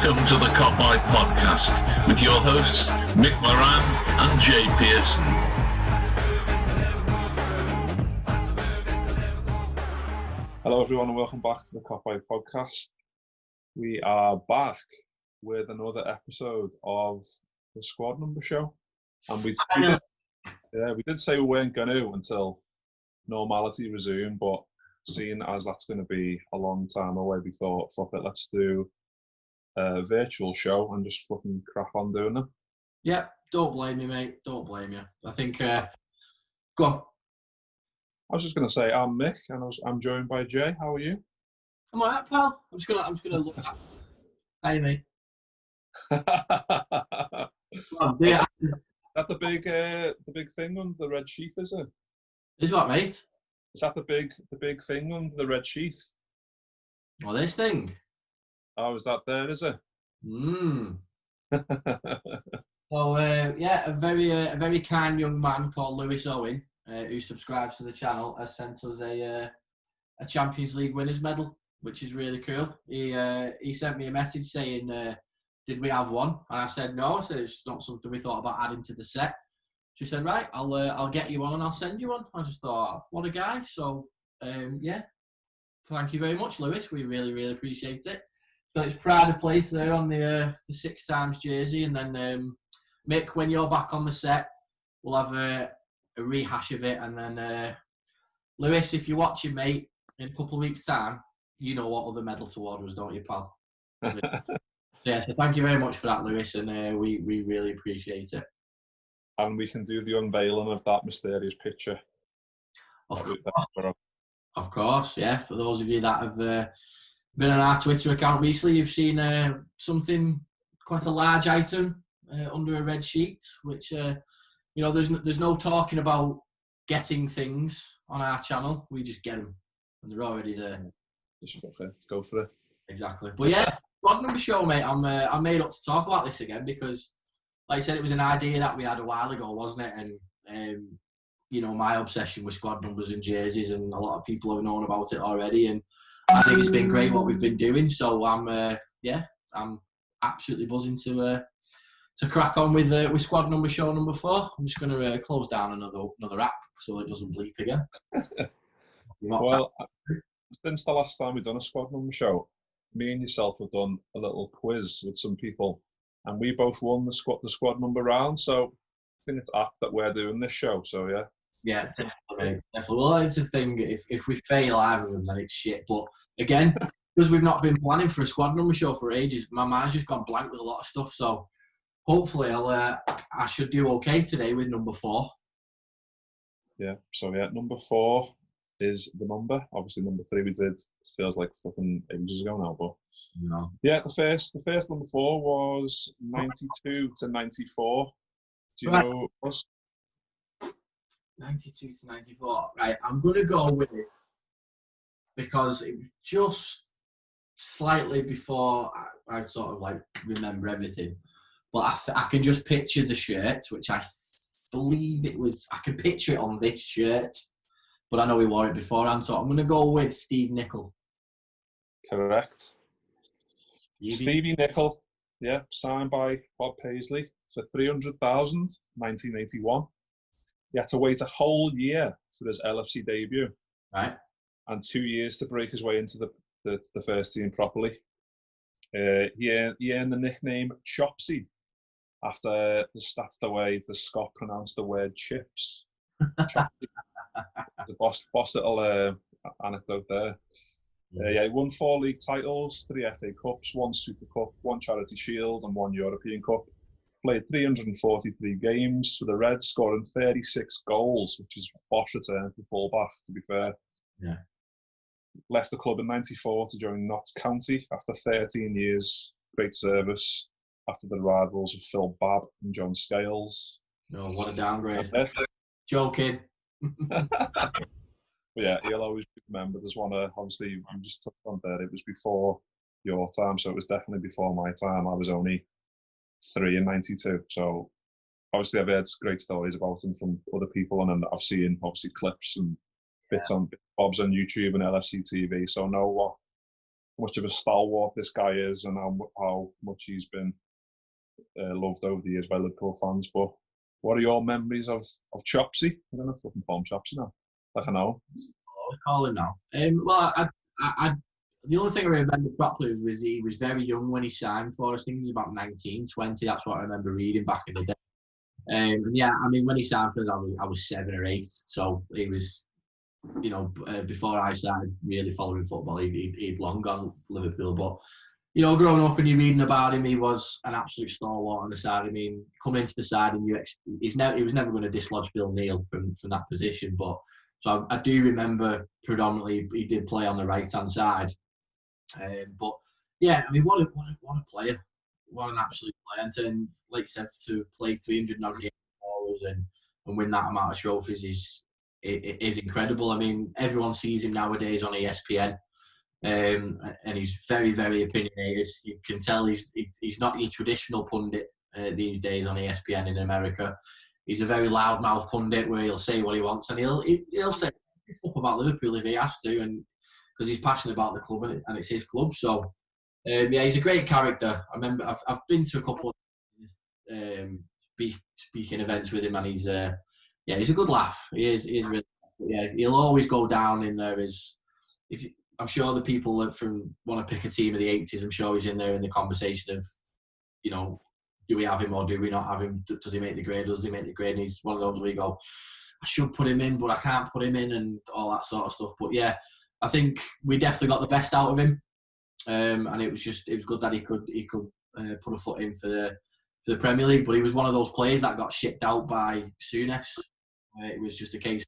Welcome to the Kopite Podcast with your hosts Mick Moran and Jay Pearson. Hello everyone and welcome back to the Kopite Podcast. We are back with another episode of the Squad Number Show. And we did say we weren't going to until normality resumed, but seeing as that's going to be a long time away, we thought, fuck it, let's do a virtual show and just fucking crack on doing it. Yeah, don't blame me, mate. Don't blame you. I think, go on. I was just going to say, I'm Mick, and I'm joined by Jay. How are you? I'm alright, pal. I'm just gonna look at. Hey, mate. Is that the big thing under the red sheath? Is it? Is what, mate? Is that the big thing under the red sheath? Oh, this thing. Oh, is that there? Is it? So yeah, a very kind young man called Lewis Owen, who subscribes to the channel, has sent us a Champions League winners medal, which is really cool. He sent me a message saying, "Did we have one?" And I said no. I said it's not something we thought about adding to the set. She said, "Right, I'll get you one and I'll send you one." I just thought, what a guy. So yeah, thank you very much, Lewis. We really, really appreciate it. So it's pride of place there on the 6x jersey, and then Mick, when you're back on the set, we'll have a rehash of it, and then Lewis, if you're watching, mate, in a couple of weeks' time, you know what other medal to order us, don't you, pal? Yeah, so thank you very much for that, Lewis, and we really appreciate it. And we can do the unveiling of that mysterious picture. Of course, yeah. For those of you that have been on our Twitter account recently, you've seen something, quite a large item under a red sheet, which, there's no talking about getting things on our channel. We just get them, and they're already there. Just okay, let's go for it. Exactly. But yeah, Squad Number Show, mate, I'm made up to talk about this again because, like I said, it was an idea that we had a while ago, wasn't it? And, my obsession with squad numbers and jerseys, and a lot of people have known about it already. And I think it's been great what we've been doing. So I'm absolutely buzzing to crack on with Squad Number Show number 4. I'm just going to close down another app so it doesn't bleep again. Well, since the last time we've done a Squad Number Show, me and yourself have done a little quiz with some people, and we both won the squad number round. So I think it's apt that we're doing this show. So yeah. Yeah, definitely. Well, it's a thing. If we fail either of them, then it's shit. But again, because we've not been planning for a Squad Number Show for ages, my mind's just gone blank with a lot of stuff. So hopefully, I should do okay today with number 4. Yeah. So yeah, number 4 is the number. Obviously, number 3 we did. It feels like fucking ages ago now, but no. Yeah, the first number 4 was 92 to 94. Do you know us? 92 to 94. Right, I'm going to go with it because it was just slightly before I sort of like remember everything. But I can just picture the shirt, which I believe it was. I can picture it on this shirt, but I know he wore it beforehand. So I'm going to go with Steve Nicol. Correct. Stevie Nicol, yeah, signed by Bob Paisley for $300,000, 1981. He had to wait a whole year for his LFC debut, right, and 2 years to break his way into the first team properly. He earned the nickname Chopsy after that's the way the Scot pronounced the word chips. The boss little anecdote there. He won 4 league titles, 3 FA Cups, 1 Super Cup, 1 Charity Shield, and 1 European Cup. Played 343 games for the Reds, scoring 36 goals, which is bosh return for fullback, to be fair. Yeah. Left the club in '94 to join Notts County after 13 years. Great service after the rivals of Phil Babb and John Scales. No, what a downgrade. Joking. But yeah, he'll always be remembered as one of, obviously, you just touched on there, it was before your time, so it was definitely before my time. I was only 3 in '92, so obviously I've heard great stories about him from other people, and then I've seen obviously clips and bits on bobs on YouTube and LFC TV, so know much of a stalwart this guy is, and how much he's been loved over the years by Liverpool fans. But what are your memories of Chopsy? I don't know if I can call him Chopsy now. Like I know. Oh, we call him now. Well, I the only thing I remember properly was he was very young when he signed for us. I think he was about 19, 20. That's what I remember reading back in the day. And yeah, I mean, when he signed for us, I was 7 or 8. So he was, before I started really following football, he'd long gone Liverpool. But, growing up and you're reading about him, he was an absolute stalwart on the side. I mean, coming into the side, and he was never going to dislodge Phil Neal from that position. But so I do remember predominantly he did play on the right-hand side. But yeah, I mean, what a player, what an absolute player, and like you said, to play 398 hours and win that amount of trophies is incredible. I mean, everyone sees him nowadays on ESPN, and he's very, very opinionated. You can tell he's not your traditional pundit these days on ESPN in America. He's a very loudmouth pundit where he'll say what he wants, and he'll say stuff about Liverpool if he has to, and because he's passionate about the club and it's his club. So, yeah, he's a great character. I remember I've been to a couple of speaking events with him, and he's a good laugh. He is really, yeah, he'll always go down in there as I'm sure the people that want to pick a team of the 80s, I'm sure he's in there in the conversation of, do we have him or do we not have him? Does he make the grade? Does he make the grade? And he's one of those where you go, I should put him in, but I can't put him in, and all that sort of stuff. But yeah, I think we definitely got the best out of him, and it was good that he could put a foot in for the Premier League. But he was one of those players that got shipped out by Souness. It was just a case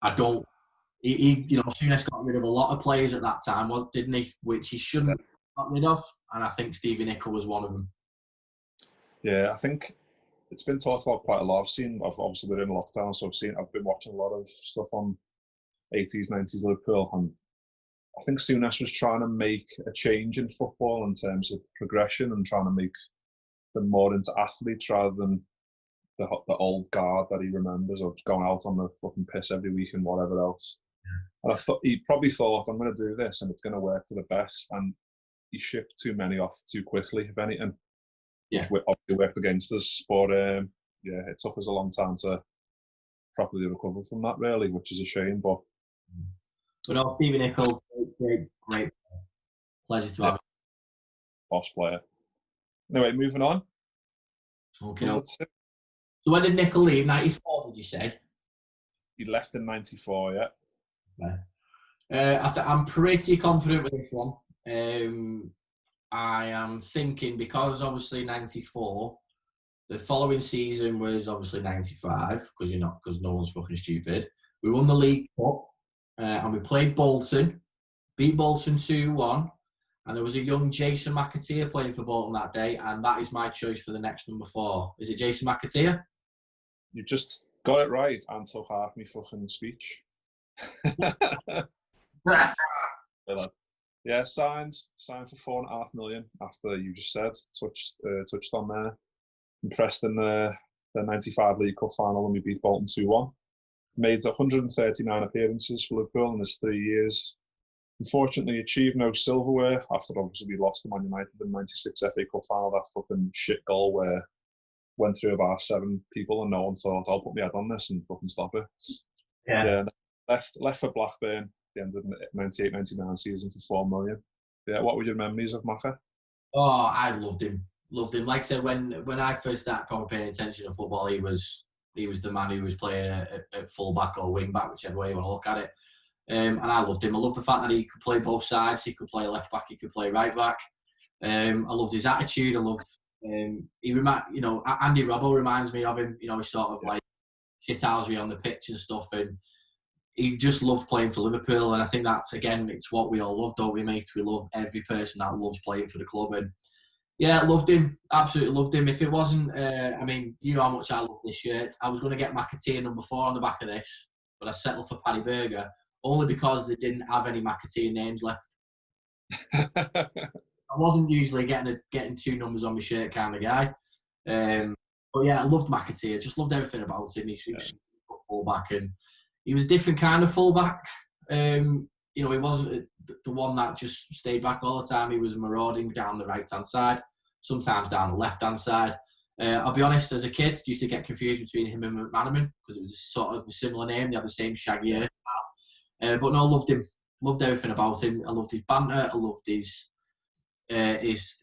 of Souness got rid of a lot of players at that time, didn't he? Which he shouldn't have got rid of, and I think Stevie Nicol was one of them. Yeah, I think it's been talked about quite a lot. Obviously we're in lockdown, so I've been watching a lot of stuff on 80s, 90s Liverpool, and I think Souness was trying to make a change in football in terms of progression and trying to make them more into athletes rather than the old guard that he remembers of going out on the fucking piss every week and whatever else. Yeah. And he probably thought, I'm going to do this and it's going to work for the best, and he shipped too many off too quickly, if anything. Yeah. Which obviously worked against us, but yeah, it took us a long time to properly recover from that, really, which is a shame. But no, Stevie Nicol, great pleasure to have him. Boss player. Anyway, moving on. Okay. So when did Nicol leave? 94, did you say? He left in 94, yeah. Okay. I'm pretty confident with this one. I am thinking, because obviously 94, the following season was obviously 95, because no one's fucking stupid. We won the League Cup, and we played Bolton, beat Bolton 2-1, and there was a young Jason McAteer playing for Bolton that day, and that is my choice for the next number 4. Is it Jason McAteer? You just got it right and took half my fucking speech. Yeah, signed for $4.5 million after you just said, touched on there. Impressed in the 95 League Cup final when we beat Bolton 2-1. Made 139 appearances for Liverpool in his 3 years. Unfortunately, achieved no silverware after obviously we lost to Man United in the 96 FA Cup final. That fucking shit goal where went through about 7 people and no one thought, I'll put my head on this and fucking stop it. Yeah, left for Blackburn. The end of the 98-99 season for $4 million. Yeah, what were your memories of Maka? Oh, I loved him. Like I said, when I first started probably paying attention to football, he was the man who was playing at full back or wing back, whichever way you want to look at it. And I loved him. I loved the fact that he could play both sides. He could play left back. He could play right back. I loved his attitude. I loved Andy Robbo reminds me of him. He's sort of like shithousery on the pitch and stuff, and he just loved playing for Liverpool. And I think that's, again, it's what we all love, don't we, mate? We love every person that loves playing for the club. And yeah, loved him. Absolutely loved him. If it wasn't, you know how much I love this shirt. I was going to get McAteer number 4 on the back of this, but I settled for Paddy Berger only because they didn't have any McAteer names left. I wasn't usually getting 2 numbers on my shirt kind of guy. But yeah, I loved McAteer. Just loved everything about him. He was a fullback, and he was a different kind of fullback. He he wasn't the one that just stayed back all the time. He was marauding down the right-hand side, sometimes down the left-hand side. I'll be honest, as a kid, I used to get confused between him and McManaman because it was sort of a similar name. They had the same shaggy hair. But no, I loved him. Loved everything about him. I loved his banter. I loved his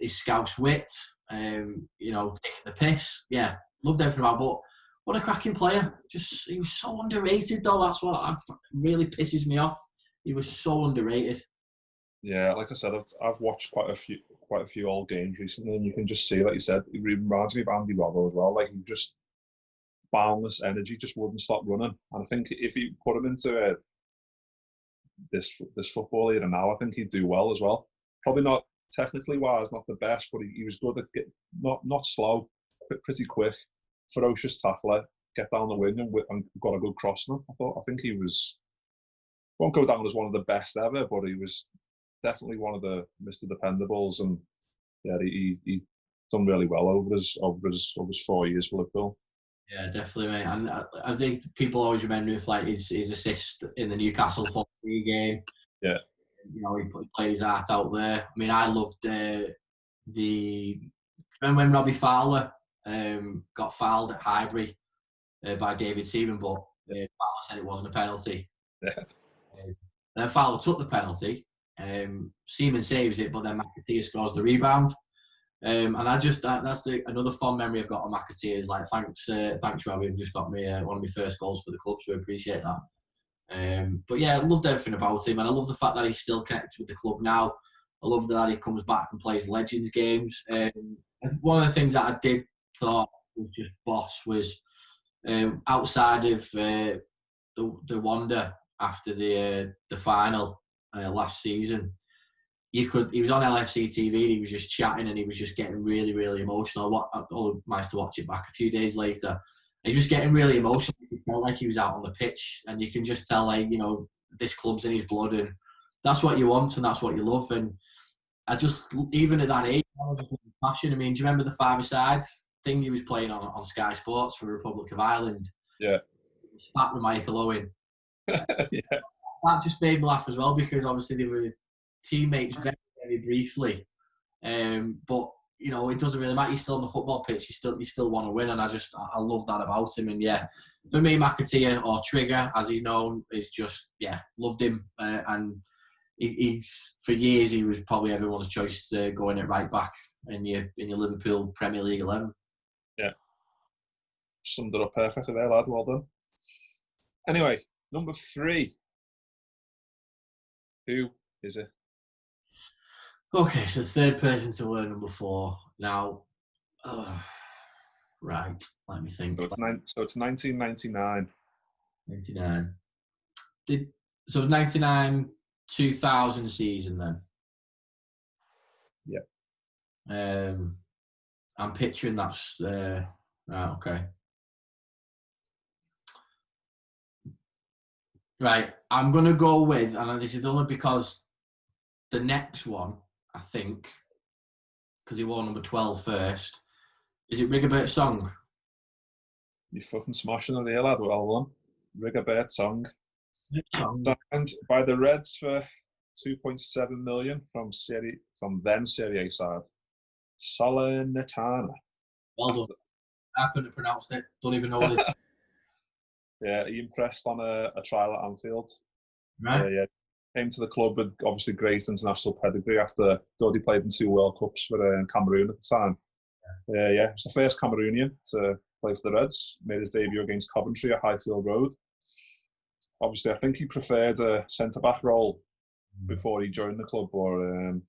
Scouse wit. Taking the piss. Yeah, loved everything about. But what a cracking player! He was so underrated, though. That's what really pisses me off. He was so underrated. Yeah, like I said, I've watched quite a few old games recently, and you can just see, like you said, it reminds me of Andy Robbo as well. Like, he just boundless energy, just wouldn't stop running. And I think if you put him into this football era now, I think he'd do well as well. Probably not technically wise, not the best, but he was good at not slow, pretty quick, ferocious tackler, get down the wing and got a good cross on him. I think he was, won't go down as one of the best ever, but he was definitely one of the Mr. Dependables, and yeah, he done really well over his 4 years for Liverpool. Yeah, definitely, mate. And I think people always remember him for like his assist in the Newcastle 4-3 game. Yeah, he played his heart out there. I mean, I loved remember when Robbie Fowler got fouled at Highbury by David Seaman, but Fowler said it wasn't a penalty. Yeah. Then Fowler took the penalty. Seaman saves it, but then McAteer scores the rebound. And that's another fond memory I've got of McAteer. Is like, thanks Robbie, you've just got me one of my first goals for the club, so I appreciate that. But yeah, I loved everything about him, and I love the fact that he's still connected with the club now. I love that he comes back and plays Legends games. And one of the things that I did thought was just boss was outside of the wonder after the final last season. He was on LFC TV and he was just chatting and he was just getting really, really emotional. I managed to watch it back a few days later. He was getting really emotional. He felt like he was out on the pitch, and you can just tell, like, this club's in his blood, and that's what you want and that's what you love. And I just, even at that age, I was just passion. I mean, do you remember the five-a-side thing he was playing on Sky Sports for the Republic of Ireland? Yeah. Spat with Michael Owen. Yeah. That just made me laugh as well, because obviously they were teammates very, very briefly. But it doesn't really matter. He's still on the football pitch. You still want to win, and I love that about him. And yeah, for me, McAteer, or Trigger as he's known, is just, loved him. And he's, for years, he was probably everyone's choice going at right back in your Liverpool Premier League 11. Yeah, summed it up perfectly there, lad. Well done. Anyway, number 3. Who is it? Okay, so third person to wear number 4. Now, right, let me think. So it's 1999. 99. So 99, 2000 season then? Yeah. I'm picturing that's... right, okay. Right, I'm going to go with, and this is only because the next one, I think, because he wore number 12 first, is it Rigobert Song? You're fucking smashing it here, lad. Well done. Rigobert Song. Signed by the Reds for 2.7 million from then Serie A side Salernitana. Well done. I couldn't have pronounced it. Don't even know what it is. Yeah, he impressed on a trial at Anfield. Right. Yeah. Came to the club with obviously great international pedigree after Doddy played in 2 World Cups for Cameroon at the time. Yeah, it's the first Cameroonian to play for the Reds. Made his debut against Coventry at Highfield Road. Obviously, I think he preferred a centre-back role before he joined the club, or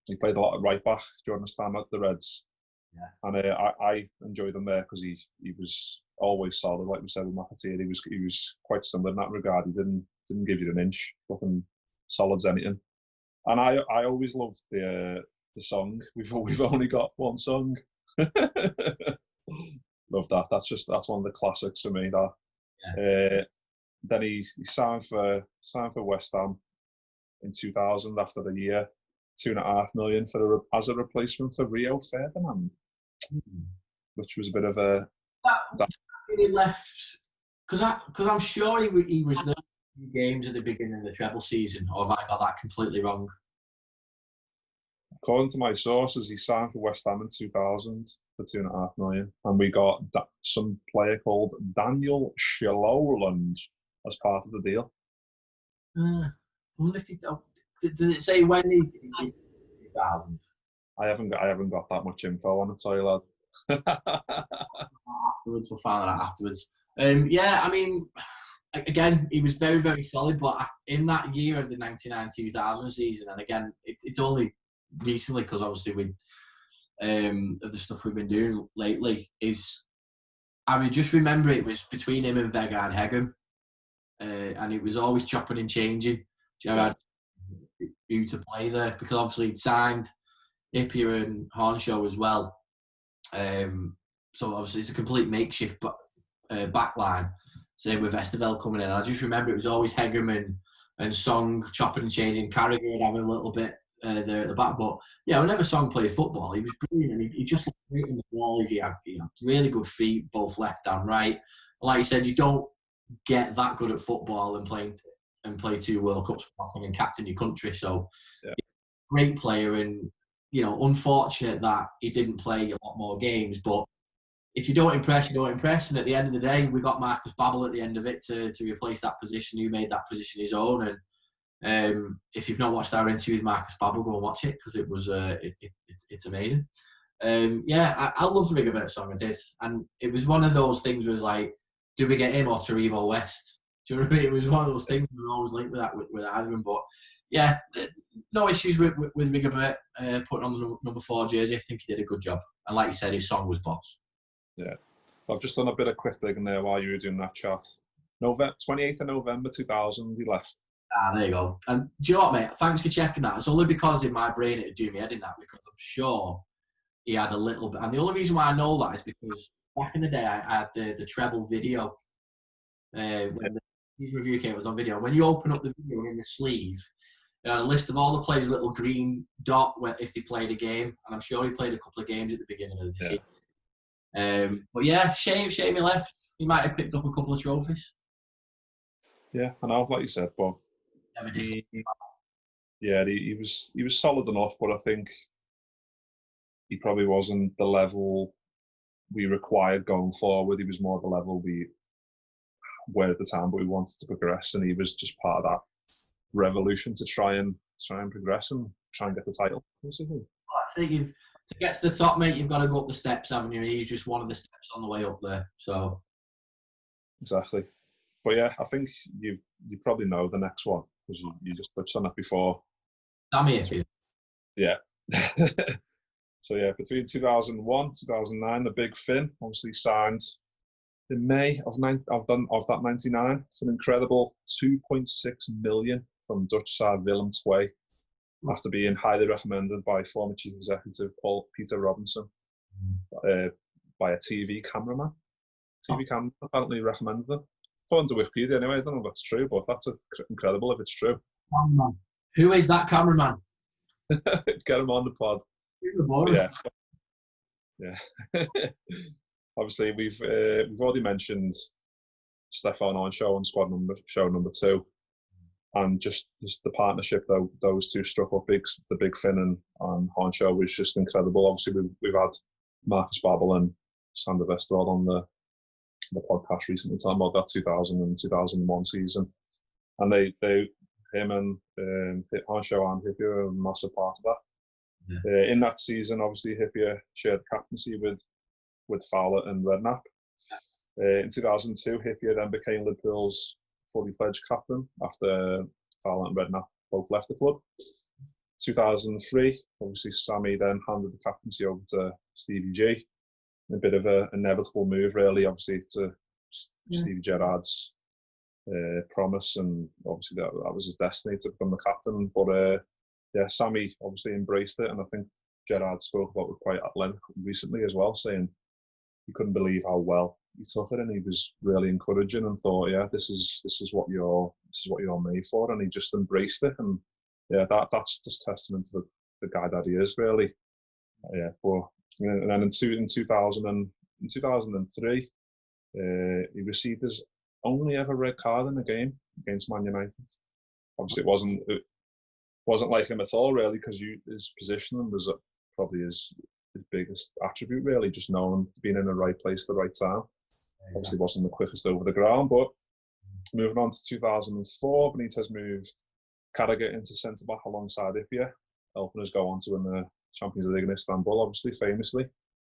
he played a lot of right-back during his time at the Reds. Yeah. And I enjoyed him there because he was always solid, like we said with McAteer. He was quite similar in that regard. He didn't give you an inch, fucking solid as anything. And I always loved the song. We've only got one song. Love that. That's one of the classics for me. That. Yeah. Then he signed for West Ham in 2000 after the year, 2.5 million as a replacement for Rio Ferdinand, which was a bit of a. That really left, because I'm sure he was there games at the beginning of the treble season, or have I got that completely wrong? According to my sources, he signed for West Ham in 2000 for £2.5 million, and we got some player called Daniel Shilowland as part of the deal. I wonder if does it say when he 2000? I haven't got that much info on it, sorry, lad. Afterwards, we'll find that out afterwards. Yeah, I mean, again, he was very, very solid, but in that year of the 99-2000 season, and again, it's only recently because obviously we of the stuff we've been doing lately, is I mean, just remember it was between him and Vegard Hegem, and it was always chopping and changing. Gerard who to play there, because obviously he'd signed Hippier and Hornshaw as well. So obviously it's a complete makeshift backline. Same with Vesterveld coming in. I just remember it was always Hegem and Song chopping and changing. Carragher having a little bit there at the back. But yeah, whenever Song played football, he was brilliant. And he just looked great in the ball. He had really good feet, both left and right. Like you said, you don't get that good at football and play 2 World Cups for nothing and captain your country. So yeah. Great player, and unfortunate that he didn't play a lot more games. But if you don't impress, you don't impress. And at the end of the day, we got Marcus Babbel at the end of it to replace that position. Who made that position his own. And if you've not watched our interview with Marcus Babbel, go and watch it, because it was it's amazing. Yeah, I love the big bit of Song, I did, and it was one of those things where it was like, do we get him or Taribo West? Do you know what I mean? It was one of those things we were always linked with that with either of them. But yeah, no issues with Rigobert putting on the number 4 jersey. I think he did a good job. And like you said, his Song was boss. Yeah. I've just done a bit of quick digging there while you were doing that chat. 28th of November 2000, he left. There you go. And do you know what, mate? Thanks for checking that. It's only because in my brain it would do me head in that, because I'm sure he had a little bit. And the only reason why I know that is because back in the day I had the treble video. When the review came, it was on video. When you open up the video in the sleeve, a list of all the players, a little green dot if they played a game, and I'm sure he played a couple of games at the beginning of the season. But yeah, shame he left. He might have picked up a couple of trophies. Yeah, I know, like you said, but he was solid enough, but I think he probably wasn't the level we required going forward. He was more the level we were at the time, but we wanted to progress, and he was just part of that revolution to try and progress and try and get the title, basically. I think to get to the top, mate, you've got to go up the steps, haven't you? He's just one of the steps on the way up there. So exactly. But yeah, I think you probably know the next one, because you just touched on it before. Sammy. Yeah. So yeah, between 2001, 2009, the Big Finn obviously signed in May of that 99 for an incredible 2.6 million from Dutch side Willem II, after being highly recommended by former chief executive Peter Robinson by a TV cameraman. TV cameraman apparently recommended them. According to Wikipedia anyway, I don't know if that's true, but that's incredible if it's true. Cameraman. Who is that cameraman? Get him on the pod. Yeah. Obviously, we've already mentioned Stefan Hornshaw on show number 2, and just the partnership those two struck up. The Big Finn and Hornshaw was just incredible. Obviously, we've had Marcus Babbel and Sander Vesterveld on the podcast recently talking about that 2000 and 2001 season, and him and Hornshaw and Hippier are a massive part of that. Yeah. In that season, obviously, Hippier shared captaincy with Fowler and Redknapp. In 2002, Hippier then became Liverpool's fully fledged captain after Fowler and Redknapp both left the club. 2003, obviously, Sammy then handed the captaincy over to Stevie G. A bit of an inevitable move, really, obviously, to Stevie Gerrard's promise, and obviously that was his destiny to become the captain. But yeah, Sammy obviously embraced it, and I think Gerrard spoke about it quite at length recently as well, saying he couldn't believe how well he took it, and he was really encouraging and thought, yeah, this is what you're made for, and he just embraced it, and yeah, that's just testament to the guy that he is, really. Yeah, but and then in 2003, he received his only ever red card in a game against Man United. Obviously, it wasn't like him at all, really, because his positioning was probably his biggest attribute, really, just knowing being in the right place at the right time. Obviously, wasn't the quickest over the ground, but moving on to 2004, Benitez moved Carragher into centre back alongside Ipia, helping us go on to win the Champions League in Istanbul, obviously, famously.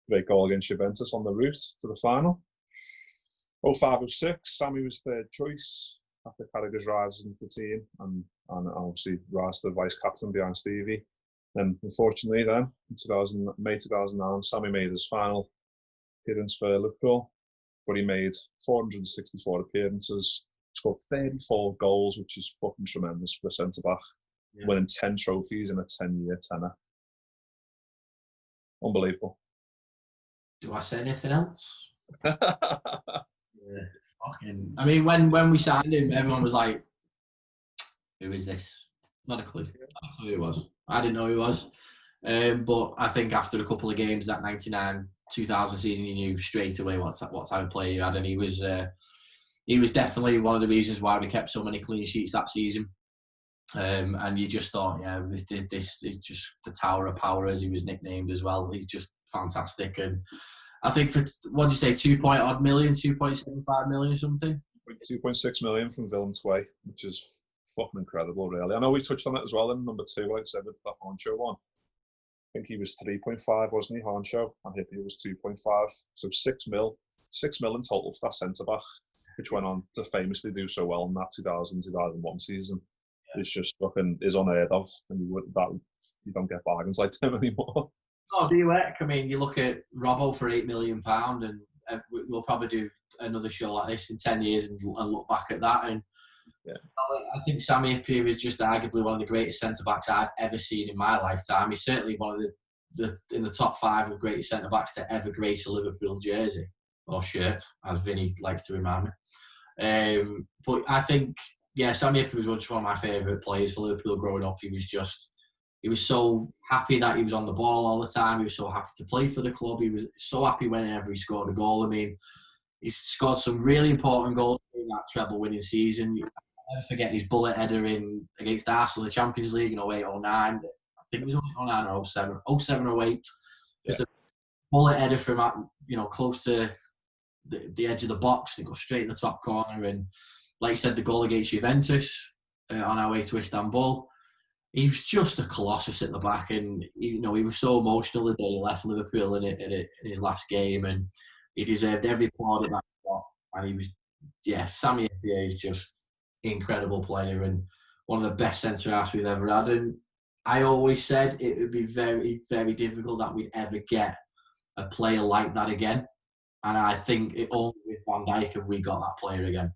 Great goal against Juventus on the route to the final. 05-06, Sammy was third choice after Carragher's rise into the team and obviously rise to the vice captain behind Stevie. Then, unfortunately, in May 2009, Sammy made his final appearance for Liverpool, but he made 464 appearances, scored 34 goals, which is fucking tremendous for a centre-back, winning 10 trophies in a 10-year tenure. Unbelievable. Do I say anything else? I mean, when we signed him, everyone was like, who is this? Not a clue. Not a clue who he was. I didn't know who he was. But I think after a couple of games, that 99-2000 season, you knew straight away what type of player he had. And he was definitely one of the reasons why we kept so many clean sheets that season. And you just thought, this is just the Tower of Power, as he was nicknamed as well. He's just fantastic. And I think for, what did you say, 2.75 million or something? 2.6 million from Willem II, which is fucking incredible, really. I know we touched on it as well in number 2, like I said, with the Honcho one. I think he was 3.5, wasn't he, Honcho? And Hippie was 2.5. So 6 mil in total for that centre-back, which went on to famously do so well in that 2000-2001 season. Yeah. It's just fucking is unheard of, and you don't get bargains like them anymore. Oh, do you work? I mean, you look at Robbo for £8 million, and we'll probably do another show like this in 10 years and look back at that. And I think Sammy Ipia is just arguably one of the greatest centre-backs I've ever seen in my lifetime. He's certainly one of the in the top 5 of greatest centre-backs to ever grace a Liverpool jersey, or shirt, as Vinny likes to remind me. But I think, Sammy Ipia was just one of my favourite players for Liverpool growing up. He was so happy that he was on the ball all the time. He was so happy to play for the club. He was so happy whenever he scored a goal. I mean, he scored some really important goals in that treble-winning season. I'll never forget his bullet header against Arsenal in the Champions League in 08-09. I think it was 09 or 07. 07 or 08. Just a bullet header from close to the edge of the box to go straight in the top corner. And like you said, the goal against Juventus on our way to Istanbul. He was just a colossus at the back, and he was so emotional the day he left Liverpool in his last game, and he deserved every applaud at that spot. And he was, Sammy Ipia is just an incredible player and one of the best centre-halves we've ever had. And I always said it would be very, very difficult that we'd ever get a player like that again. And I think it only with Van Dijk have we got that player again.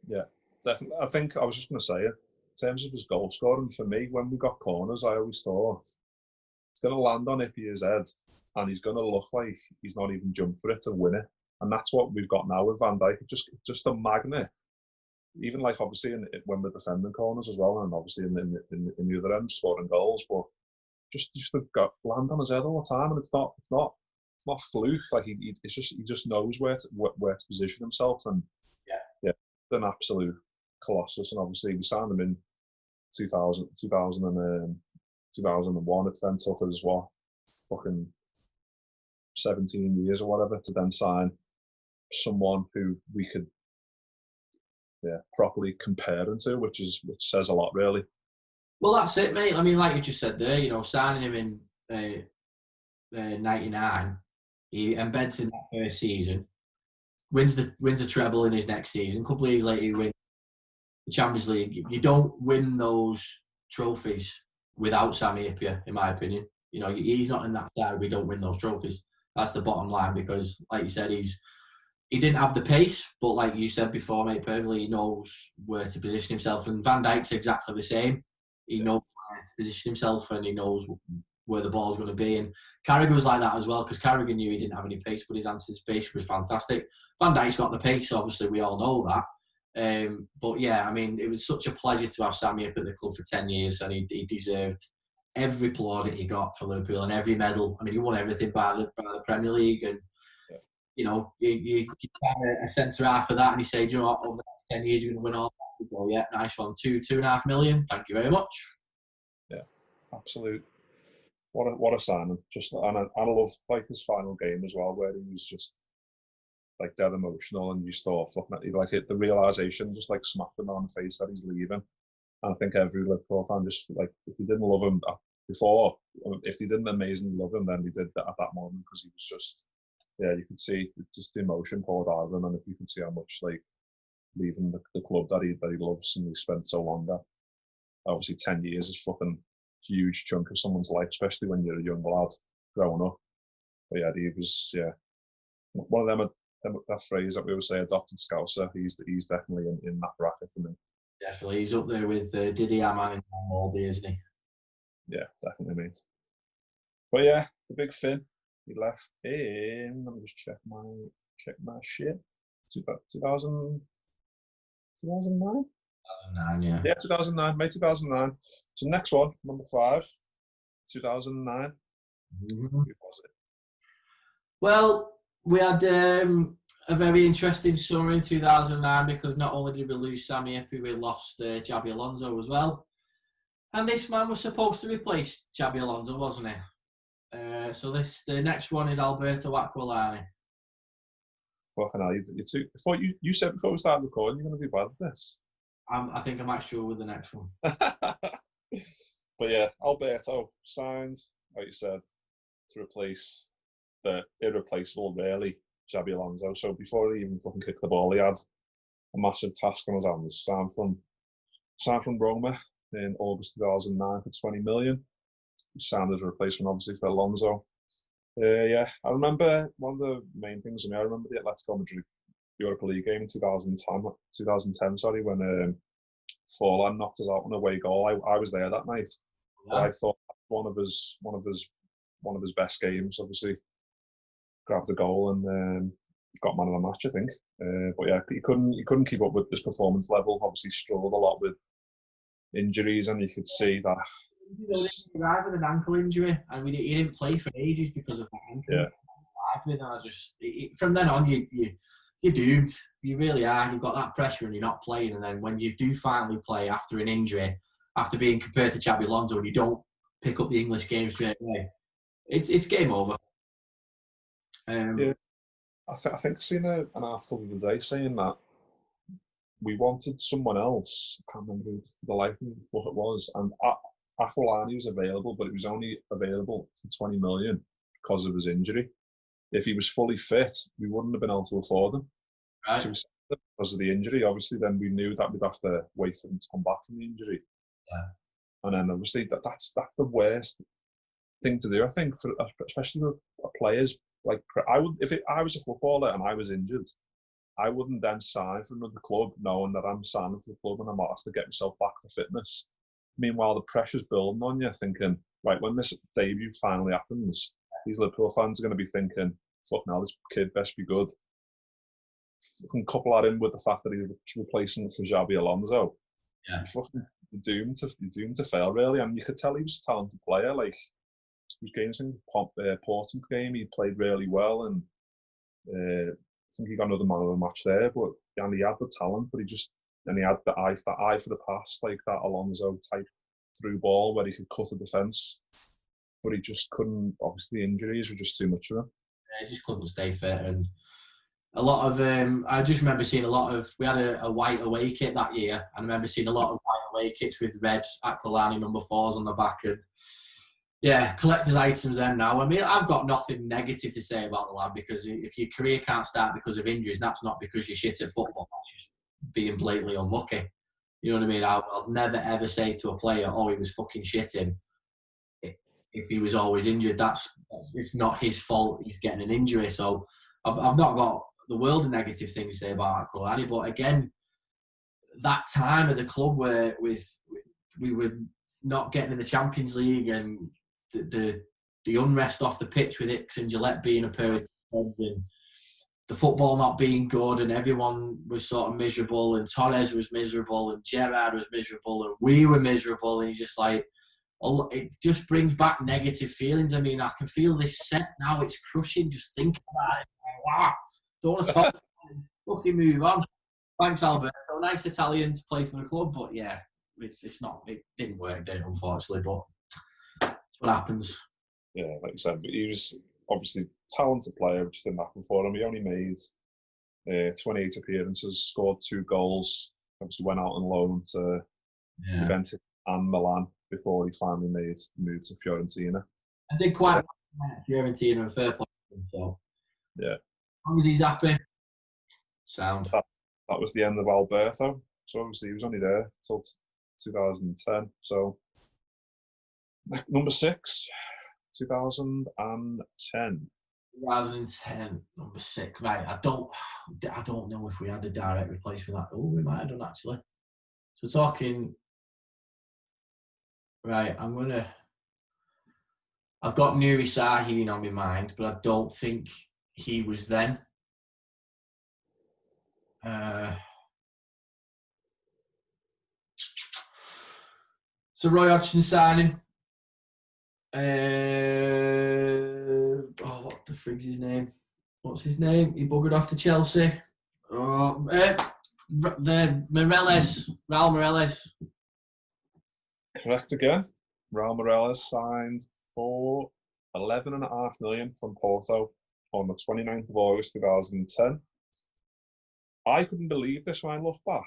Yeah, definitely. I think I was just going to say it. In terms of his goal scoring, for me, when we got corners, I always thought it's going to land on Ippia's head and he's going to look like he's not even jumped for it to win it. And that's what we've got now with Van Dijk. Just a magnet. Even like obviously when we're defending corners as well, and obviously in the other end scoring goals, but just to land on his head all the time, and it's not fluke. Like he just knows where to position himself, and an absolute colossus. And obviously we signed him in 2001. It then took us fucking 17 years or whatever to then sign someone who we could properly compare him to, which says a lot, really. Well, that's it, mate. I mean, like you just said there, signing him in 99, he embeds in that first season, wins the treble in his next season. A couple of years later, he wins the Champions League. You don't win those trophies without Sammy Ipia, in my opinion. He's not in that side. We don't win those trophies. That's the bottom line, because, like you said, he didn't have the pace, but like you said before, mate, perfectly, he knows where to position himself. And Van Dijk's exactly the same. He knows where to position himself, and he knows where the ball's going to be. And Carragher was like that as well, because Carragher knew he didn't have any pace, but his anticipation was fantastic. Van Dijk's got the pace, obviously, we all know that. But I mean, it was such a pleasure to have Sammy up at the club for 10 years, and he deserved every plaudit he got for Liverpool and every medal. I mean, he won everything by the Premier League, and you find a centre half for that, and you say, do you know what, over the 10 years you're going to win all that. Oh, yeah, nice one. 2.5 million. Thank you very much. Yeah, absolute. What a signing. Just and I love like his final game as well, where he was just like dead emotional, and you just thought, like the realization just like smacked him on the face that he's leaving. And I think every Liverpool fan just like, if he didn't love him before, if he didn't amazingly love him, then he did that at that moment, because he was just, yeah, you could see just the emotion poured out of him, and you could see how much like leaving the club that he loves and he spent so long there. Obviously, 10 years is fucking huge chunk of someone's life, especially when you're a young lad growing up. But yeah, he was, yeah, one of them. That phrase that we always say, adopted Scouser. He's definitely in that bracket for me. Definitely, he's up there with Didi Hamann and Moldy, isn't he? Yeah, definitely, mate. But yeah, the big Finn, he left in. Let me just check my shit. 2009. 2009, yeah. Yeah, 2009, May 2009. So next one, number 5, 2009. Mm-hmm. Who was it? Well, we had a very interesting summer in 2009, because not only did we lose Sammy Epi, we lost Xabi Alonso as well. And this man was supposed to replace Xabi Alonso, wasn't he? So the next one is Alberto Aquilani. Fucking hell, you said before we started recording you're going to do bad at this. I think I might struggle with the next one. But yeah, Alberto signed, like you said, to replace the irreplaceable, really, Xabi Alonso. So before he even fucking kicked the ball, he had a massive task on his hands. Signed from Roma in August 2009 for 20 million. He signed as a replacement, obviously, for Alonso. Yeah, I remember one of the main things for me. I remember the Atletico Madrid Europa League game in 2010, sorry, when Forlan knocked us out on a away goal. I was there that night. Yeah. I thought one of his best games. Obviously, grabbed a goal and got man of the match, I think. But yeah, he couldn't keep up with his performance level. Obviously, struggled a lot with injuries, and you could see that. He arrived with an ankle injury, and he didn't play for ages because of that ankle. Yeah. And I just, from then on, you're doomed. You really are. You've got that pressure, and you're not playing. And then when you do finally play after an injury, after being compared to Xabi Alonso, and you don't pick up the English game straight away, it's game over. Yeah, I think I've seen an article the other day saying that we wanted someone else. I can't remember for the life of me what it was, and Aquilani was available, but it was only available for 20 million because of his injury. If he was fully fit, we wouldn't have been able to afford him. Right. So because of the injury, obviously, then we knew that we'd have to wait for him to come back from the injury. Yeah. And then obviously that's the worst thing to do, I think, for especially for players. Like I was a footballer and I was injured, I wouldn't then sign for another club knowing that I'm signing for the club and I might have to get myself back to fitness. Meanwhile, the pressure's building on you, thinking, right, when this debut finally happens, these Liverpool fans are going to be thinking, fuck now, this kid best be good. Fucking couple that in with the fact that he's replacing for Xabi Alonso. Yeah. You're doomed to fail, really. And you could tell he was a talented player. Like, he was games in Portland game, he played really well, and I think he got another man of the match there. But and he had the talent, but he had the eye for the pass, like that Alonso type through ball where he could cut a defence. But he just couldn't. Obviously, the injuries were just too much for him. Yeah, he just couldn't stay fit, and a lot of I just remember seeing a lot of. We had a white away kit that year, and I remember seeing a lot of white away kits with red Aquilani number 4s on the back, and yeah, collector's items. Then now, I mean, I've got nothing negative to say about the lad, because if your career can't start because of injuries, that's not because you're shit at football. That's just being blatantly unlucky. You know what I mean? I'll never ever say to a player, "Oh, he was fucking shitting." If he was always injured, it's not his fault. He's getting an injury. So I've not got the world of negative things to say about Aquilani. But again, that time of the club where we were not getting in the Champions League, and the unrest off the pitch with Ix and Gillette being a pair of heads, and the football not being good, and everyone was sort of miserable, and Torres was miserable, and Gerrard was miserable, and we were miserable, and he's just like, it just brings back negative feelings. I mean, I can feel this set now. It's crushing just thinking about it. Wow. Don't want to talk about it. Fucking move on. Thanks, Alberto. Nice Italian to play for the club, but yeah, it's not. It didn't work, did it, unfortunately, but that's what happens. Yeah, like you said, but he was obviously a talented player, which didn't happen for him. He only made 28 appearances, scored 2 goals. Obviously went out on loan to Juventus and Milan before he finally made the move to Fiorentina. I did quite like Fiorentina and fair play to him, so yeah. As long as he's happy, sound. That was the end of Alberto. So obviously he was only there till 2010. So number 6, 2010. 2010, number 6. Right, I don't know if we had a direct replacement. Oh, we might have done actually. So talking. Right, I've got Nuri Sahin on my mind, but I don't think he was then. So Roy Hodgson signing. What the frig's his name? What's his name? He buggered off to Chelsea. The Raul Meireles. Correct again. Raul Meireles signed for 11.5 million from Porto on the 29th of August 2010. I couldn't believe this when I look back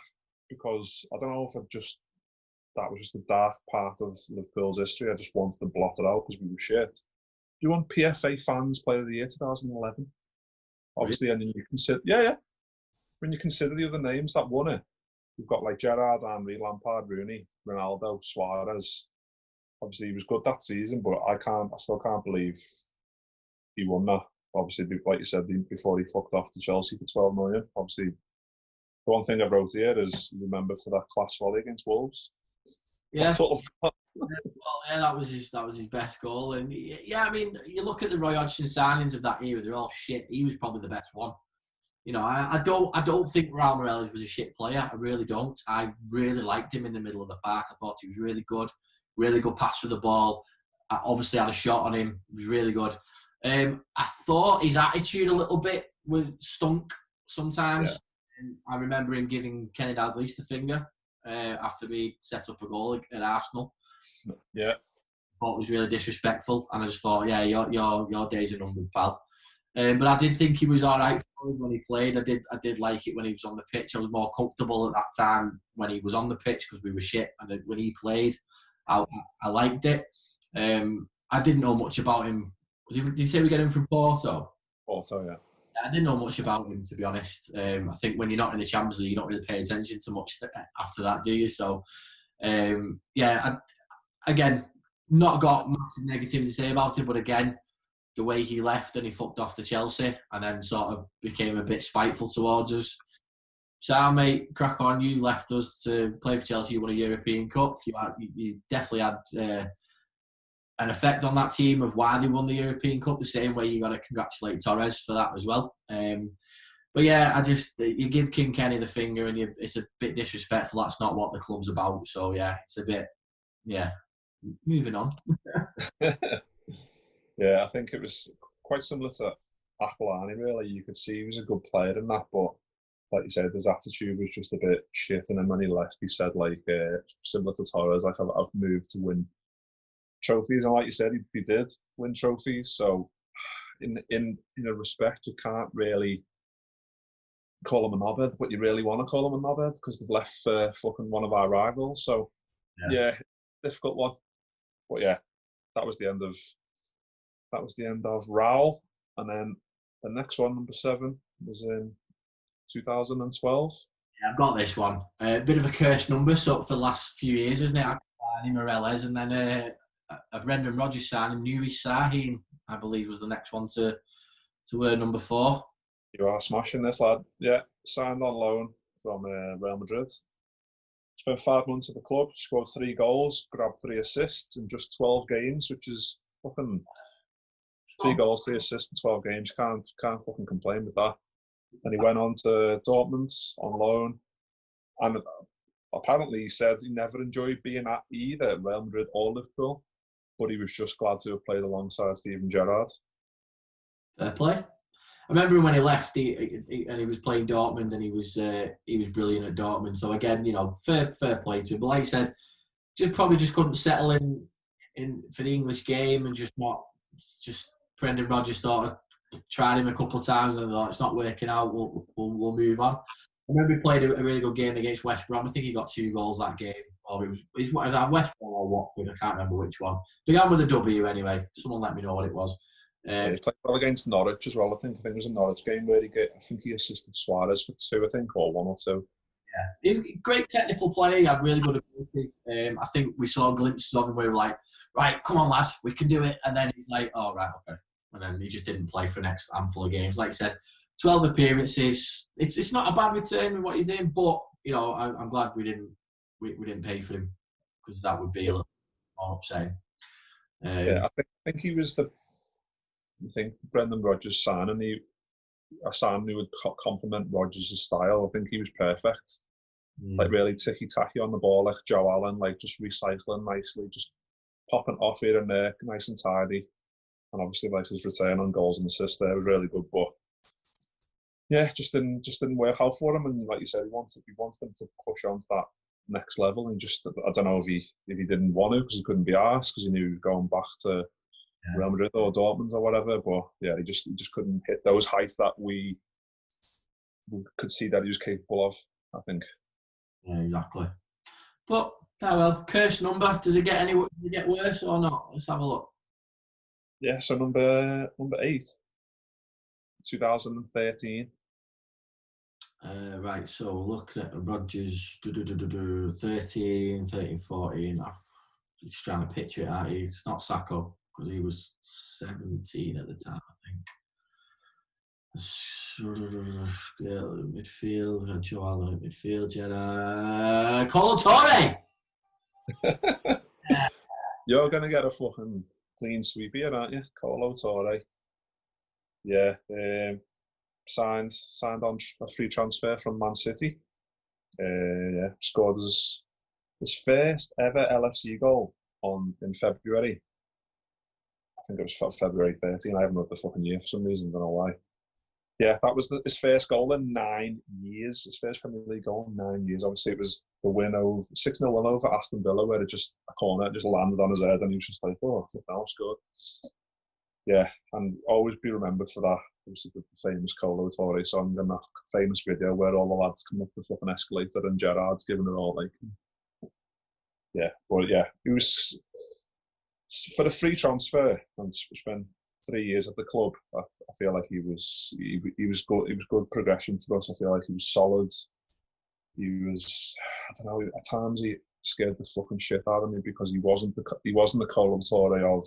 because I don't know if that was just the dark part of Liverpool's history. I just wanted to blot it out because we were shit. Do you want PFA Fans Player of the Year 2011? Obviously, and you consider, when you consider the other names that won it, you've got like Gerrard, Henry, Lampard, Rooney, Ronaldo, Suarez. Obviously, he was good that season, but I still can't believe he won that. Obviously, like you said, before he fucked off to Chelsea for 12 million. Obviously, the one thing I wrote here is remember for that class volley against Wolves. Yeah. Sort of. That was his best goal, and yeah, I mean, you look at the Roy Hodgson signings of that era; they're all shit. He was probably the best one. You know, I don't think Raul Meireles was a shit player. I really don't. I really liked him in the middle of the park. I thought he was really good pass for the ball. I obviously had a shot on him. It was really good. I thought his attitude a little bit was stunk sometimes. Yeah. I remember him giving Kenny Dalglish the finger after we set up a goal at Arsenal. Yeah. Thought it was really disrespectful, and I just thought, yeah, your days are numbered, pal. But I did think he was all right for us when he played. I did like it when he was on the pitch. I was more comfortable at that time when he was on the pitch because we were shit. And when he played, I liked it. I didn't know much about him. Did you say we get him from Porto? Porto, yeah. I didn't know much about him, to be honest. I think when you're not in the Champions League, you don't really pay attention to much after that, do you? So, again, not got massive negativity to say about it, but again, the way he left and he fucked off to Chelsea and then sort of became a bit spiteful towards us. So, mate, crack on. You left us to play for Chelsea. You won a European Cup. You definitely had an effect on that team of why they won the European Cup, the same way you got to congratulate Torres for that as well. But yeah, you give King Kenny the finger and it's a bit disrespectful. That's not what the club's about. So yeah, it's a bit, moving on. Yeah, I think it was quite similar to Aquilani, really. You could see he was a good player in that, but like you said, his attitude was just a bit shit. And then when he left, he said, like, similar to Torres, like, I've moved to win trophies. And like you said, he did win trophies. So in a respect, you can't really call him a knobhead, but you really want to call him a knobhead because they've left fucking one of our rivals. So, yeah, difficult one. But yeah, that was the end of Raul. And then the next one, number 7, was in 2012. Yeah, I've got this one. A bit of a cursed number so for the last few years, isn't it? Meireles, and then a Brendan Rodgers signing, Nuri Sahin, I believe, was the next one to number 4. You are smashing this, lad. Yeah, signed on loan from Real Madrid. Spent 5 months at the club, scored 3 goals, grabbed 3 assists in just 12 games, which is fucking 3 goals, 3 assists in 12 games. Can't fucking complain with that. And he went on to Dortmund on loan. And apparently he said he never enjoyed being at either Real Madrid or Liverpool, but he was just glad to have played alongside Steven Gerrard. Fair play. remember when he left, and he was playing Dortmund, and he was brilliant at Dortmund. So again, fair play to him. But like I said, probably just couldn't settle in for the English game, and just Brendan Rodgers tried him a couple of times, and thought it's not working out. We'll move on. I remember he played a really good game against West Brom. I think he got 2 goals that game. Or it was West Brom or Watford. I can't remember which one. Began with a W anyway. Someone let me know what it was. He played well against Norwich as well. I think it was a Norwich game where he assisted Suarez for 2, I think, or 1 or 2. Yeah, great technical play. He had really good ability. I think we saw glimpses of him where we were like, right, come on, lads, we can do it. And then he's like, oh, right, okay. And then he just didn't play for the next handful of games. Like I said, 12 appearances. It's not a bad return with what you're doing, but I'm glad we didn't pay for him, because that would be a little more upsetting. I think he was Brendan Rodgers signing. A signing who would complement Rodgers' style. I think he was perfect. Like really ticky-tacky on the ball, like Joe Allen, like just recycling nicely, just popping off here and there, nice and tidy. And obviously, like his return on goals and assists there was really good, but yeah, just didn't work out for him. And like you said, he wanted them to push on to that next level. And just, I don't know if he didn't want to, because he couldn't be asked, because he knew he was going back to Real Madrid or Dortmund or whatever. But yeah, he just couldn't hit those heights that we could see that he was capable of, I think. Yeah, exactly. But well, curse number. Does it get worse or not? Let's have a look. Yeah, so number 8, 2013. Right, so looking at Rodgers, 13, 14. I'm just trying to picture it out. It's not Sacco, because he was 17 at the time, I think. Midfield, Joe Allen at midfield, Colo Torre! You're going to get a fucking clean sweep here, aren't you? Colo Torre. Yeah, signed on a free transfer from Man City. Scored his first ever LFC goal in February. I think it was February 13. I haven't read the fucking year for some reason, I don't know why. Yeah, that was his first goal in 9 years. His first Premier League goal in 9 years. Obviously, it was the win over 6-0 win over Aston Villa, where a corner just landed on his head, and he was just like, "Oh, that was good." Yeah, and always be remembered for that. Obviously, the famous Colo Torre song and that famous video where all the lads come up the fucking escalator and Gerrard's giving it all like. Yeah, but yeah, he was for the free transfer and spent 3 years at the club. I feel like he was good. He was good progression to us. I feel like he was solid. He was, I don't know, at times he scared the fucking shit out of me, because he wasn't the Colo Torre of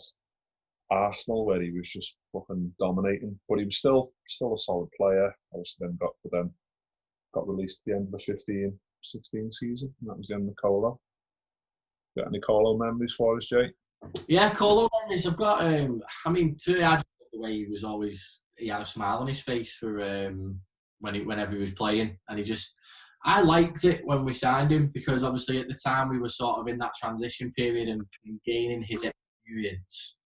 Arsenal, where he was just fucking dominating. But he was still a solid player. Obviously, then got released at the end of the 15-16 season, and that was the end of Colo. Got any Colo memories for us, Jay? Yeah, Colo memories. I've got. I mean, the way he had a smile on his face for whenever he was playing, and I liked it when we signed him, because obviously at the time we were sort of in that transition period, and gaining his experience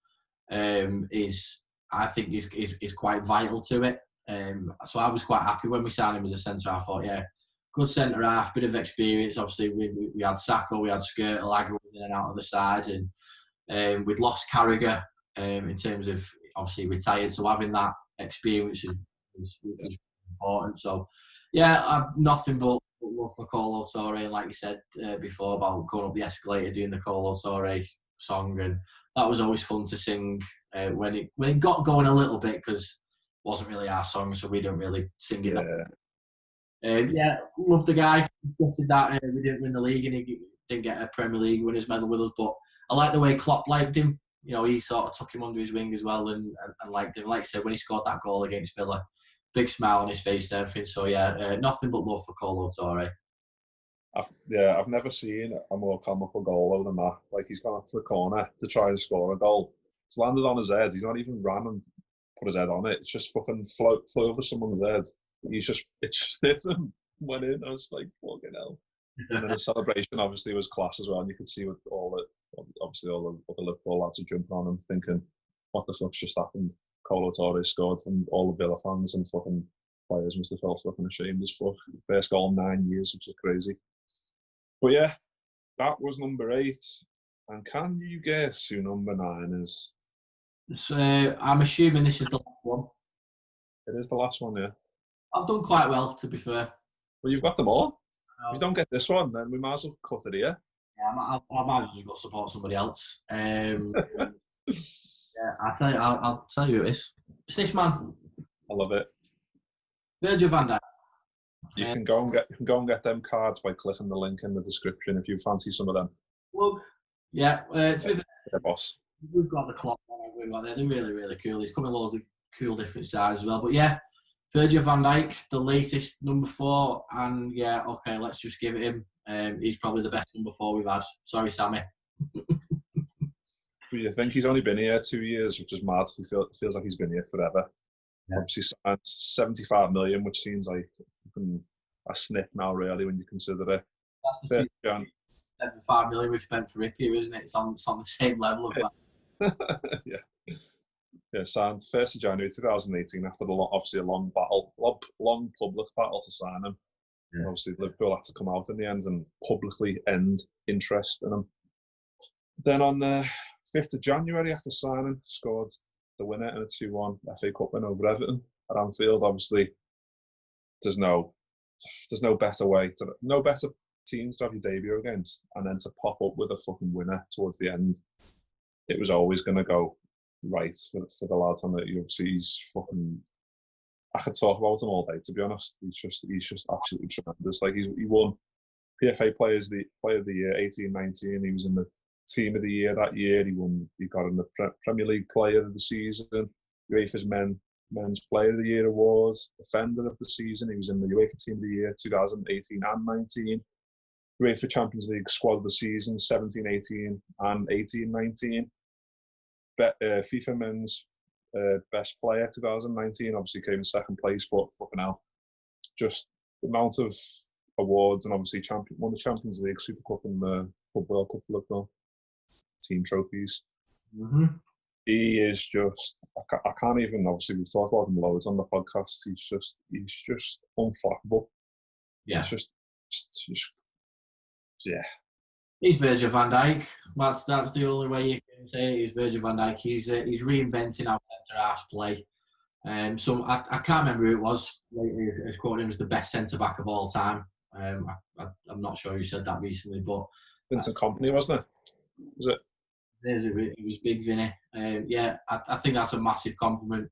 I think is quite vital to it. So I was quite happy when we signed him as a centre half. I thought, yeah, good centre half, bit of experience. Obviously, we had Sacco, we had Skirtle, Agger in and out of the side, and we'd lost Carragher in terms of obviously retired. So having that experience was important. So yeah, I've nothing but love for Colo Torre, and like you said before about going up the escalator doing the Colo Torre song, and that was always fun to sing when it got going a little bit, because it wasn't really our song, so we didn't really sing it. Yeah, loved the guy. Gutted that we didn't win the league and he didn't get a Premier League winners medal with us, but I like the way Klopp liked him. He sort of took him under his wing as well and liked him. Like I said, when he scored that goal against Villa, big smile on his face and everything. So yeah, nothing but love for Colo Torre. I've never seen a more comical goal than that. Like, he's gone up to the corner to try and score a goal. It's landed on his head. He's not even ran and put his head on it. It's just fucking flew over someone's head. It just hit him, went in. I was like, fucking hell. And then the celebration obviously was class as well. And you could see with all the Liverpool lads are jumping on him, thinking, what the fuck's just happened? Colo Torres scored, and all the Villa fans and fucking players must have felt fucking ashamed as fuck. First goal in 9 years, which is crazy. But yeah, that was number 8. And can you guess who number 9 is? So I'm assuming this is the last one. It is the last one, yeah. I've done quite well, to be fair. Well, you've got them all. If you don't get this one, then we might as well cut it here. Yeah, I might as well just go support somebody else. Yeah, I'll tell you who it is. It's this man. I love it. Virgil van Dijk. You can go and get them cards by clicking the link in the description if you fancy some of them. Well, yeah, Yeah, boss. we've got the clock. We've got there. They're really, really cool. There's coming loads of cool different sizes as well. But yeah, Virgil van Dijk, the latest number 4, and yeah, okay, let's just give it him. He's probably the best number 4 we've had. Sorry, Sammy. You think he's only been here 2 years, which is mad. He feels like he's been here forever. Yeah. Obviously, signed 75 million, which seems like a snip now, really, when you consider it. That's the 75 million we've spent for Rippy, isn't it? It's on the same level of that. Yeah, signed 1st of January 2018 after obviously a long public battle to sign him. Yeah. Obviously, Liverpool had to come out in the end and publicly end interest in him. Then on 5th of January, after signing, scored the winner in a 2-1 FA Cup win over Everton at Anfield. Obviously, there's no better way no better teams to have your debut against, and then to pop up with a fucking winner towards the end. It was always going to go right for the lads, and obviously he's fucking. I could talk about him all day, to be honest. He's just absolutely tremendous. Like he won PFA Player of the Year 18-19. He was in the Team of the Year that year. He got in the Premier League Player of the Season, UEFA's Men's Player of the Year awards, Defender of the Season. He was in the UEFA Team of the Year 2018 and 19. UEFA Champions League Squad of the Season 17-18 and 18-19. FIFA Men's Best Player 2019. Obviously came in 2nd place, but fucking hell, just the amount of awards, and obviously won the Champions League, Super Cup, and the Club World Cup for Liverpool. Team trophies. Mm-hmm. He is just. I can't even. Obviously, we've talked about him loads on the podcast. He's just unflappable. Yeah. It's just yeah. He's Virgil van Dijk. That's the only way you can say it. He's Virgil van Dijk. He's reinventing our centre-half play. I can't remember who it was lately has quoted him as the best centre-back of all time. I'm not sure who said that recently, but Vincent Kompany, wasn't it? Was it? It was big, Vinny. Yeah, I think that's a massive compliment,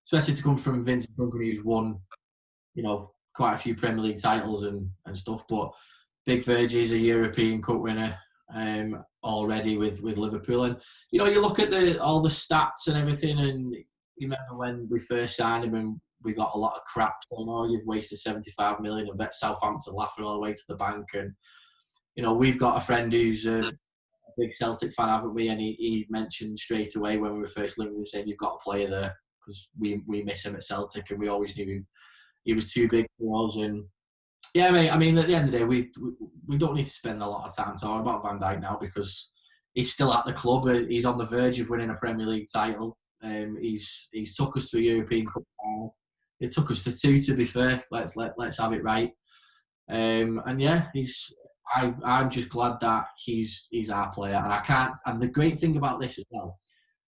especially to come from Vincent Kompany, who's won, quite a few Premier League titles and stuff. But Big Virgie's a European Cup winner already with Liverpool, and you look at all the stats and everything, and you remember when we first signed him and we got a lot of crap saying, "Oh, you've wasted 75 million," and bet Southampton laughing all the way to the bank. And we've got a friend who's a big Celtic fan, haven't we? And he mentioned straight away when we were first linked with him, saying, "You've got a player there," because we miss him at Celtic, and we always knew he was too big for us. And yeah, mate, I mean, at the end of the day, we don't need to spend a lot of time talking about Van Dijk now, because he's still at the club. He's on the verge of winning a Premier League title. He's took us to a European Cup final. It took us to 2, to be fair. Let's have it right. And yeah, I'm just glad that he's our player, and I can't. And the great thing about this as well,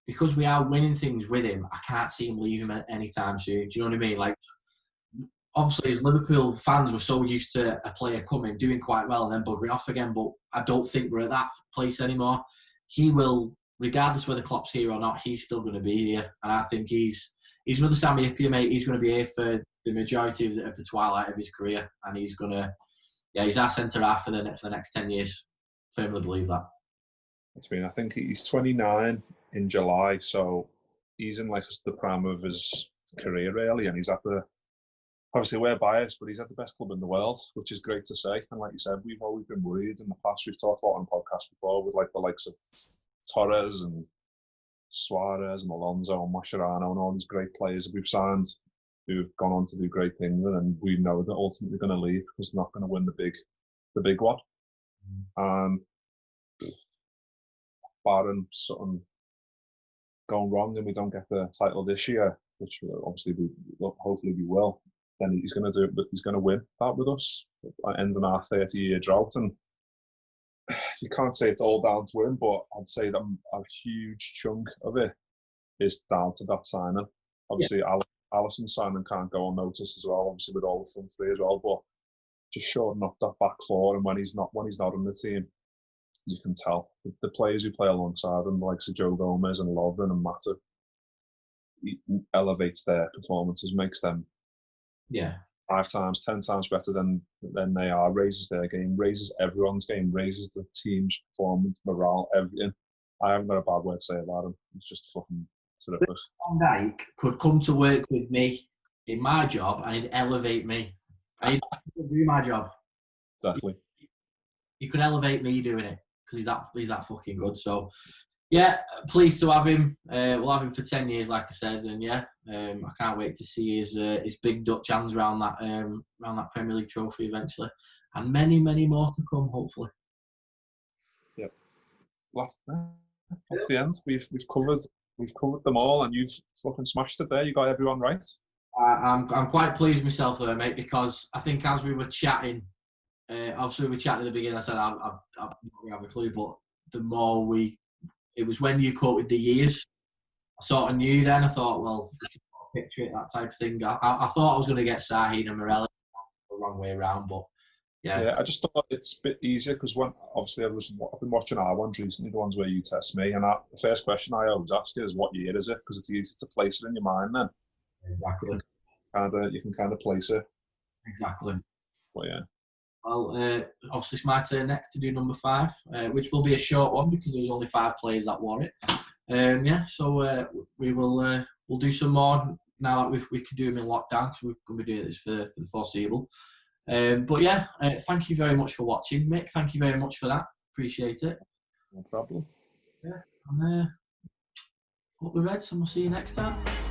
because we are winning things with him, I can't see him leaving anytime soon. Do you know what I mean? Like, obviously, as Liverpool fans, we're so used to a player coming, doing quite well, and then buggering off again. But I don't think we're at that place anymore. He will, regardless whether Klopp's here or not, he's still going to be here, and I think he's another Sammy Hippier, mate. He's going to be here for the majority of the twilight of his career, and he's going to. Yeah, he's our centre half for the next 10 years. Firmly believe that. I think he's 29 in July, so he's in like the prime of his career, really, and he's at the. Obviously, we're biased, but he's at the best club in the world, which is great to say. And like you said, we've always been worried in the past. We've talked about on podcasts before with like the likes of Torres and Suarez and Alonso and Mascherano and all these great players that we've signed, who've gone on to do great things, and we know they're ultimately going to leave because they're not going to win the big one. Barring something going wrong and we don't get the title this year, which obviously hopefully we will, then he's going to do it, but he's going to win that with us, ending our 30-year drought. And you can't say it's all down to him, but I'd say that a huge chunk of it is down to that signing. Obviously, Alisson's signing can't go unnoticed as well, obviously with all the front three as well, but just shoring up that back four, and when he's not on the team, you can tell. The players who play alongside him, like Joe Gomez and Lovren and Mata, he elevates their performances, makes them 5 times, 10 times better than they are, raises their game, raises everyone's game, raises the team's performance, morale, everything. I haven't got a bad word to say about him. He's just fucking terrific. Van Dijk could come to work with me in my job and he'd elevate me. He'd do my job. Exactly. He could elevate me doing it because he's that fucking good. So, yeah, pleased to have him. We'll have him for 10 years, like I said, and I can't wait to see his big Dutch hands around that Premier League trophy eventually, and many, many more to come, hopefully. Yep. That's the end. We've covered them all, and you've fucking smashed it there. You got everyone right. I'm quite pleased myself there, mate, because I think as we were chatting, obviously we were chatting at the beginning. I said I don't have a clue, but the more it was when you quoted the years, I sort of knew then. I thought, well, picture it, that type of thing. I thought I was going to get Sahin and Morelli the wrong way around, but yeah. I just thought it's a bit easier because when obviously I've been watching our ones recently, the ones where you test me, and the first question I always ask is, what year is it? Because it's easy to place it in your mind then. Exactly. You can kind of place it. Exactly. But yeah. Well, obviously it's my turn next to do number 5, which will be a short one because there was only 5 players that won it. So we'll do some more now that we can do them in lockdown because we're going to be doing this for the foreseeable. Thank you very much for watching, Mick. Thank you very much for that. Appreciate it. No problem. Yeah. And hope we read, and we'll see you next time.